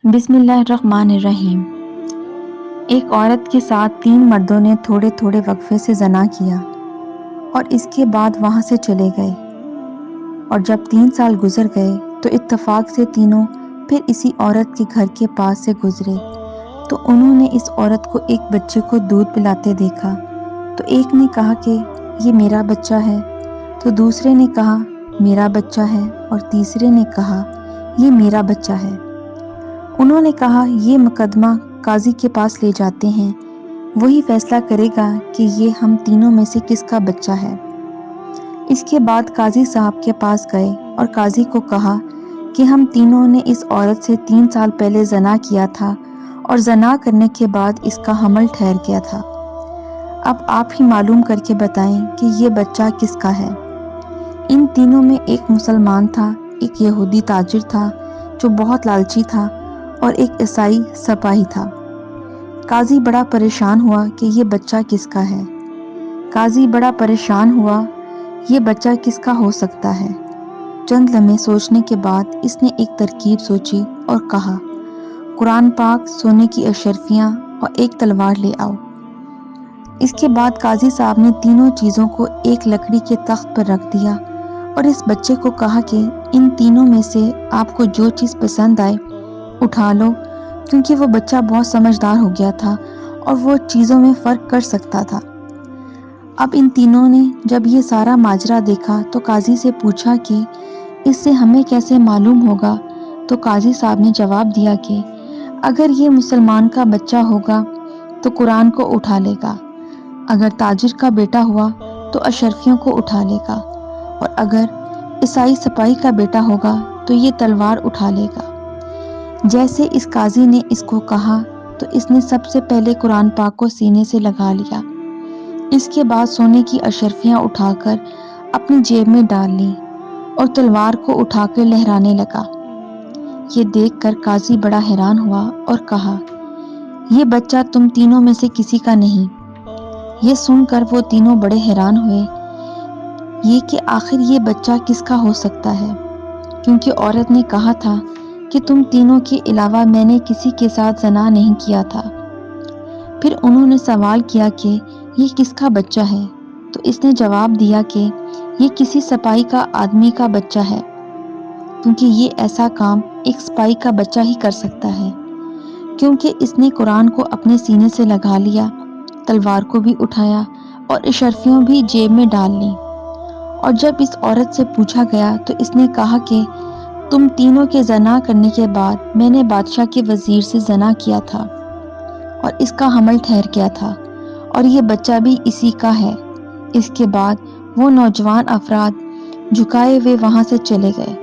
بسم اللہ الرحمن الرحیم۔ ایک عورت کے ساتھ 3 مردوں نے تھوڑے تھوڑے وقفے سے زنا کیا اور اس کے بعد وہاں سے چلے گئے، اور جب 3 سال گزر گئے تو اتفاق سے تینوں پھر اسی عورت کے گھر کے پاس سے گزرے تو انہوں نے اس عورت کو ایک بچے کو دودھ پلاتے دیکھا۔ تو ایک نے کہا کہ یہ میرا بچہ ہے، تو دوسرے نے کہا میرا بچہ ہے، اور تیسرے نے کہا یہ میرا بچہ ہے۔ انہوں نے کہا یہ مقدمہ قاضی کے پاس لے جاتے ہیں، وہی فیصلہ کرے گا کہ یہ ہم تینوں میں سے کس کا بچہ ہے۔ اس کے بعد قاضی صاحب کے پاس گئے اور قاضی کو کہا کہ ہم تینوں نے اس عورت سے 3 سال پہلے زنا کیا تھا اور زنا کرنے کے بعد اس کا حمل ٹھہر گیا تھا۔ اب آپ ہی معلوم کر کے بتائیں کہ یہ بچہ کس کا ہے۔ ان تینوں میں ایک مسلمان تھا، ایک یہودی تاجر تھا جو بہت لالچی تھا، اور ایک عیسائی سپاہی تھا۔ قاضی بڑا پریشان ہوا کہ یہ بچہ کس کا ہے۔ قاضی بڑا پریشان ہوا یہ بچہ کس کا ہو سکتا ہے۔ چند لمحے سوچنے کے بعد اس نے ایک ترکیب سوچی اور کہا قرآن پاک، سونے کی اشرفیاں اور ایک تلوار لے آؤ۔ اس کے بعد قاضی صاحب نے تینوں چیزوں کو ایک لکڑی کے تخت پر رکھ دیا اور اس بچے کو کہا کہ ان تینوں میں سے آپ کو جو چیز پسند آئے اٹھا لو، کیونکہ وہ بچہ بہت سمجھدار ہو گیا تھا اور وہ چیزوں میں فرق کر سکتا تھا۔ اب ان تینوں نے جب یہ سارا ماجرا دیکھا تو قاضی سے پوچھا کہ اس سے ہمیں کیسے معلوم ہوگا؟ تو قاضی صاحب نے جواب دیا کہ اگر یہ مسلمان کا بچہ ہوگا تو قرآن کو اٹھا لے گا، اگر تاجر کا بیٹا ہوا تو اشرفیوں کو اٹھا لے گا، اور اگر عیسائی سپاہی کا بیٹا ہوگا تو یہ تلوار اٹھا لے گا۔ جیسے اس قاضی نے اس کو کہا تو اس نے سب سے پہلے قرآن پاک کو سینے سے لگا لیا۔ اس کے بعد سونے کی اشرفیاں اٹھا کر اپنی جیب میں ڈال لی اور تلوار کو اٹھا کر لہرانے لگا۔ یہ دیکھ کر قاضی بڑا حیران ہوا اور کہا یہ بچہ تم تینوں میں سے کسی کا نہیں۔ یہ سن کر وہ تینوں بڑے حیران ہوئے یہ کہ آخر یہ بچہ کس کا ہو سکتا ہے، کیونکہ عورت نے کہا تھا کہ تم تینوں کے علاوہ میں نے کسی کے ساتھ زنا نہیں کیا تھا۔ پھر انہوں نے سوال کیا کہ یہ کس کا بچہ ہے، تو اس نے جواب دیا کہ یہ کسی سپاہی کا آدمی کا بچہ ہے، کیونکہ یہ ایسا کام ایک سپاہی کا بچہ ہی کر سکتا ہے، کیونکہ اس نے قرآن کو اپنے سینے سے لگا لیا، تلوار کو بھی اٹھایا اور اشرفیوں بھی جیب میں ڈال لیں۔ اور جب اس عورت سے پوچھا گیا تو اس نے کہا کہ تم تینوں کے زنا کرنے کے بعد میں نے بادشاہ کے وزیر سے زنا کیا تھا اور اس کا حمل ٹھہر گیا تھا، اور یہ بچہ بھی اسی کا ہے۔ اس کے بعد وہ نوجوان افراد جھکائے ہوئے وہاں سے چلے گئے۔